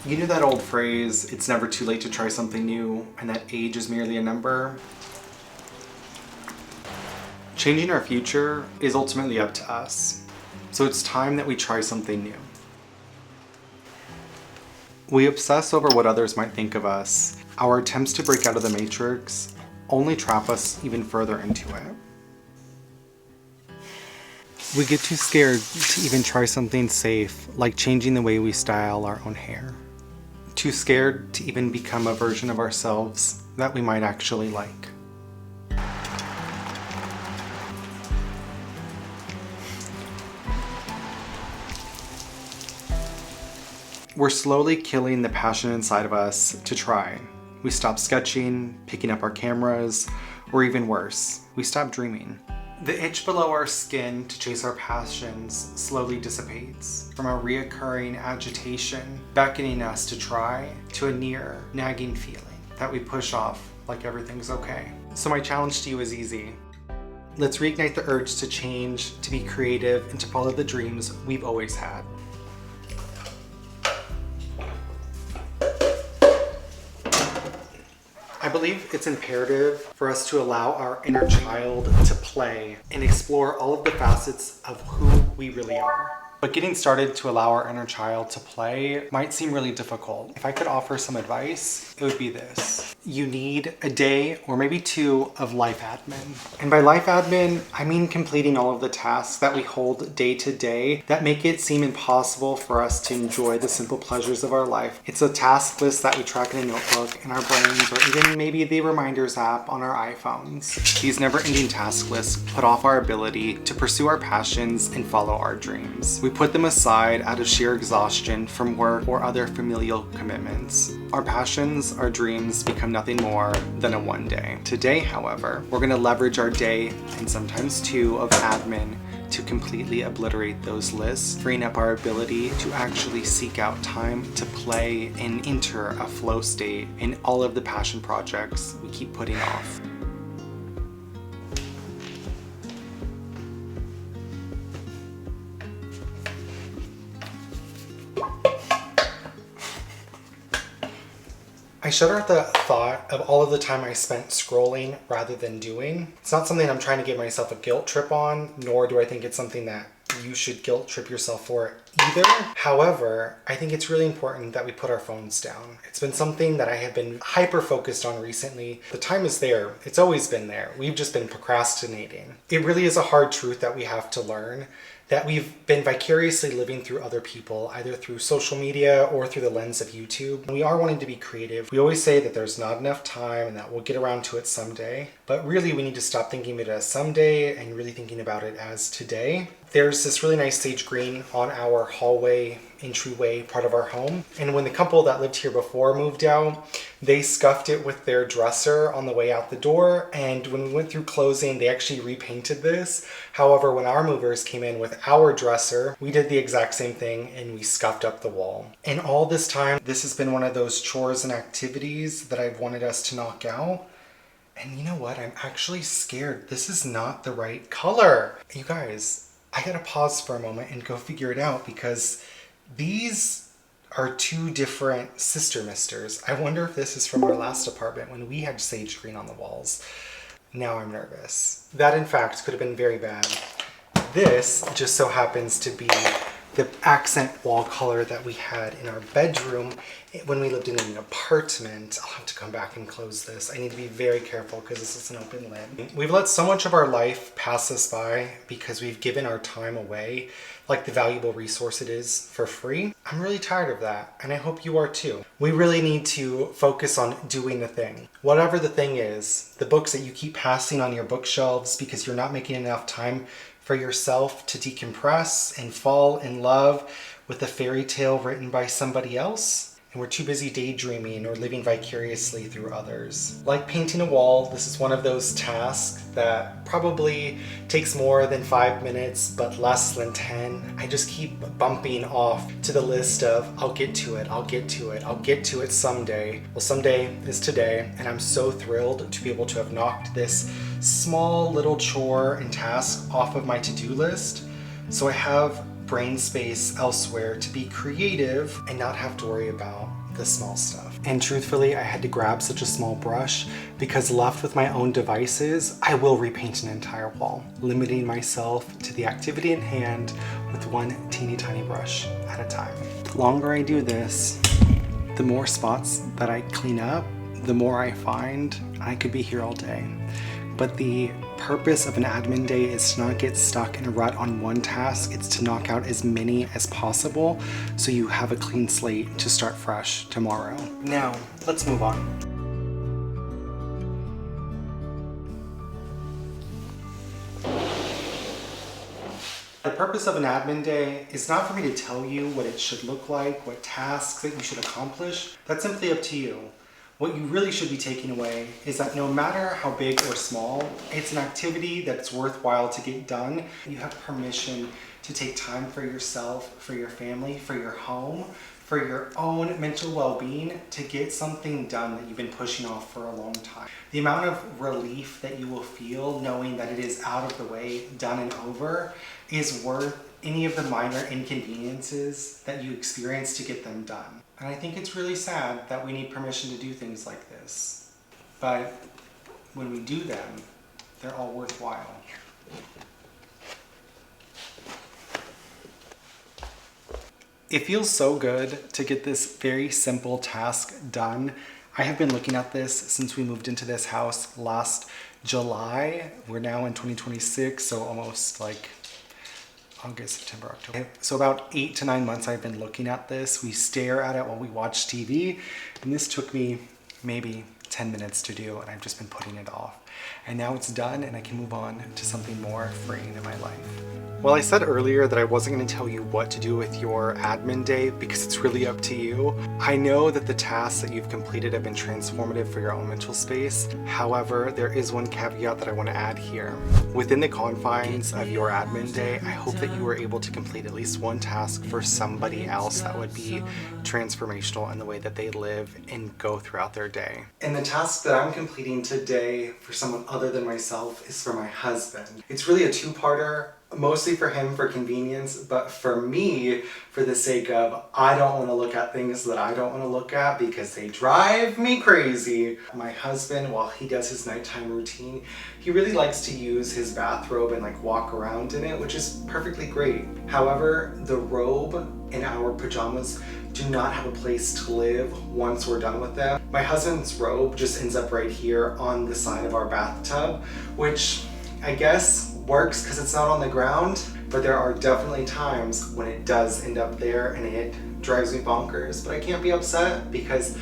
You know that old phrase, it's never too late to try something new, and that age is merely a number? Changing our future is ultimately up to us, so it's time that we try something new. We obsess over what others might think of us. Our attempts to break out of the matrix only trap us even further into it. We get too scared to even try something safe, like changing the way we style our own hair. Too scared to even become a version of ourselves that we might actually like. We're slowly killing the passion inside of us to try. We stop sketching, picking up our cameras, or even worse, we stop dreaming. The itch below our skin to chase our passions slowly dissipates, from a reoccurring agitation beckoning us to try, to a near nagging feeling that we push off like everything's okay. So my challenge to you is easy. Let's reignite the urge to change, to be creative, and to follow the dreams we've always had. I believe it's imperative for us to allow our inner child to play and explore all of the facets of who we really are. But getting started to allow our inner child to play might seem really difficult. If I could offer some advice, it would be this. You need a day or maybe two of life admin. And by life admin, I mean completing all of the tasks that we hold day to day that make it seem impossible for us to enjoy the simple pleasures of our life. It's a task list that we track in a notebook in our brains, or even maybe the reminders app on our iPhones. These never-ending task lists put off our ability to pursue our passions and follow our dreams. We put them aside out of sheer exhaustion from work or other familial commitments. Our passions, our dreams become nothing more than a one day. Today, however, we're going to leverage our day and sometimes two of admin to completely obliterate those lists, freeing up our ability to actually seek out time to play and enter a flow state in all of the passion projects we keep putting off. I shudder at the thought of all of the time I spent scrolling rather than doing. It's not something I'm trying to give myself a guilt trip on, nor do I think it's something that you should guilt trip yourself for either. However, I think it's really important that we put our phones down. It's been something that I have been hyper focused on recently. The time is there. It's always been there. We've just been procrastinating. It really is a hard truth that we have to learn, that we've been vicariously living through other people, either through social media or through the lens of YouTube. We are wanting to be creative. We always say that there's not enough time and that we'll get around to it someday. But really, we need to stop thinking of it as someday and really thinking about it as today. There's this really nice sage green on our hallway entryway part of our home. And when the couple that lived here before moved out, they scuffed it with their dresser on the way out the door. And when we went through closing, they actually repainted this. However, when our movers came in with our dresser, we did the exact same thing and we scuffed up the wall. And all this time, this has been one of those chores and activities that I've wanted us to knock out. And you know what? I'm actually scared. This is not the right color. You guys, I gotta pause for a moment and go figure it out, because these are two different sister misters. I wonder if this is from our last apartment when we had sage green on the walls. Now I'm nervous. That in fact could have been very bad. This just so happens to be the accent wall color that we had in our bedroom when we lived in an apartment. I'll have to come back and close this. I need to be very careful because this is an open lid. We've let so much of our life pass us by because we've given our time away, like the valuable resource it is, for free. I'm really tired of that, and I hope you are too. We really need to focus on doing the thing. Whatever the thing is, the books that you keep passing on your bookshelves because you're not making enough time for yourself to decompress and fall in love with a fairy tale written by somebody else. And we're too busy daydreaming or living vicariously through others. Like painting a wall, this is one of those tasks that probably takes more than 5 minutes, but less than 10. I just keep bumping off to the list of, I'll get to it, I'll get to it, I'll get to it someday. Well, someday is today, and I'm so thrilled to be able to have knocked this small little chore and task off of my to-do list. So I have brain space elsewhere to be creative and not have to worry about the small stuff. And truthfully, I had to grab such a small brush because left with my own devices, I will repaint an entire wall, limiting myself to the activity at hand with one teeny tiny brush at a time. The longer I do this, the more spots that I clean up, the more I find. I could be here all day. But the purpose of an admin day is to not get stuck in a rut on one task. It's to knock out as many as possible so you have a clean slate to start fresh tomorrow. Now, let's move on. The purpose of an admin day is not for me to tell you what it should look like, what tasks that you should accomplish. That's simply up to you. What you really should be taking away is that no matter how big or small, it's an activity that's worthwhile to get done. You have permission to take time for yourself, for your family, for your home, for your own mental well-being, to get something done that you've been pushing off for a long time. The amount of relief that you will feel knowing that it is out of the way, done and over, is worth any of the minor inconveniences that you experience to get them done. And I think it's really sad that we need permission to do things like this. But when we do them, they're all worthwhile. It feels so good to get this very simple task done. I have been looking at this since we moved into this house last July. We're now in 2026, so almost like August, September, October. So about 8 to 9 months I've been looking at this. We stare at it while we watch TV, and this took me maybe 10 minutes to do, and I've just been putting it off. And now it's done, and I can move on to something more freeing in my life. Well, I said earlier that I wasn't going to tell you what to do with your admin day because it's really up to you. I know that the tasks that you've completed have been transformative for your own mental space. However, there is one caveat that I want to add here. Within the confines of your admin day, I hope that you were able to complete at least one task for somebody else that would be transformational in the way that they live and go throughout their day. And the task that I'm completing today for someone other than myself is for my husband. It's really a two-parter. Mostly for him for convenience, but for me, for the sake of I don't want to look at things that I don't want to look at because they drive me crazy. My husband, while he does his nighttime routine, he really likes to use his bathrobe and like walk around in it, which is perfectly great. However, the robe and our pajamas do not have a place to live once we're done with them. My husband's robe just ends up right here on the side of our bathtub, which I guess works because it's not on the ground, but there are definitely times when it does end up there and it drives me bonkers. But I can't be upset because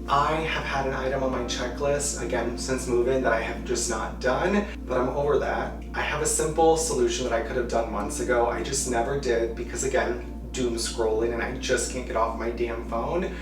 I have had an item on my checklist, again, since move-in that I have just not done, but I'm over that. I have a simple solution that I could have done months ago. I just never did because, again, doom scrolling and I just can't get off my damn phone.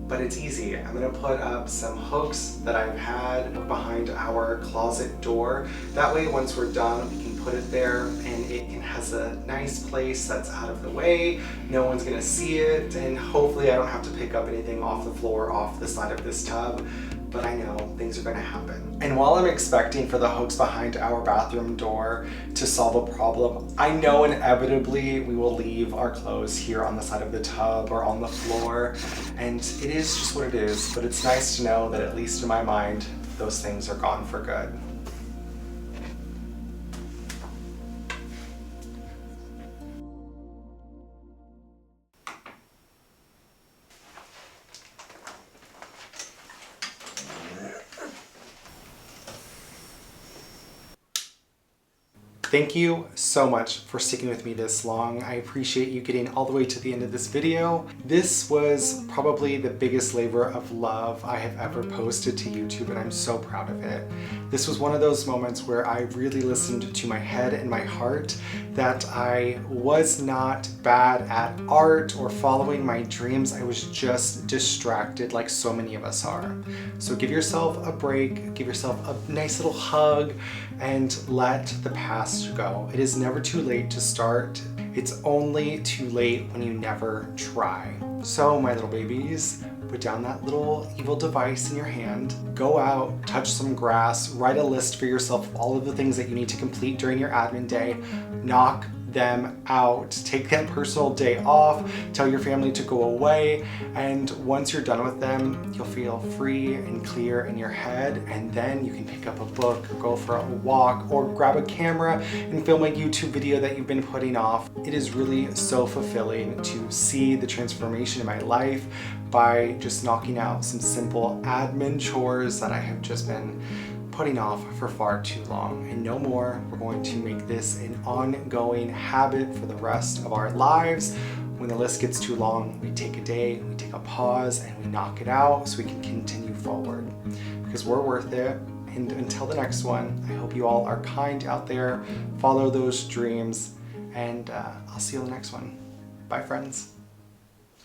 But it's easy. I'm gonna put up some hooks that I've had behind our closet door. That way, once we're done, we can put it there and it has a nice place that's out of the way. No one's gonna see it, and hopefully I don't have to pick up anything off the floor, off the side of this tub. But I know things are gonna happen. And while I'm expecting for the hooks behind our bathroom door to solve a problem, I know inevitably we will leave our clothes here on the side of the tub or on the floor. And it is just what it is, but it's nice to know that at least in my mind, those things are gone for good. Thank you so much for sticking with me this long. I appreciate you getting all the way to the end of this video. This was probably the biggest labor of love I have ever posted to YouTube, and I'm so proud of it. This was one of those moments where I really listened to my head and my heart, that I was not bad at art or following my dreams. I was just distracted like so many of us are. So give yourself a break, give yourself a nice little hug, and let the past go. It is never too late to start. It's only too late when you never try. So my little babies, put down that little evil device in your hand, go out, touch some grass, write a list for yourself of all of the things that you need to complete during your admin day, knock them out. Take that personal day off, tell your family to go away, and once you're done with them, you'll feel free and clear in your head, and then you can pick up a book or go for a walk or grab a camera and film a YouTube video that you've been putting off. It is really so fulfilling to see the transformation in my life by just knocking out some simple admin chores that I have just been putting off for far too long. And no more. We're going to make this an ongoing habit for the rest of our lives. When the list gets too long, we take a day, we take a pause, and we knock it out so we can continue forward. Because we're worth it. And until the next one, I hope you all are kind out there, follow those dreams, and I'll see you in the next one. Bye, friends.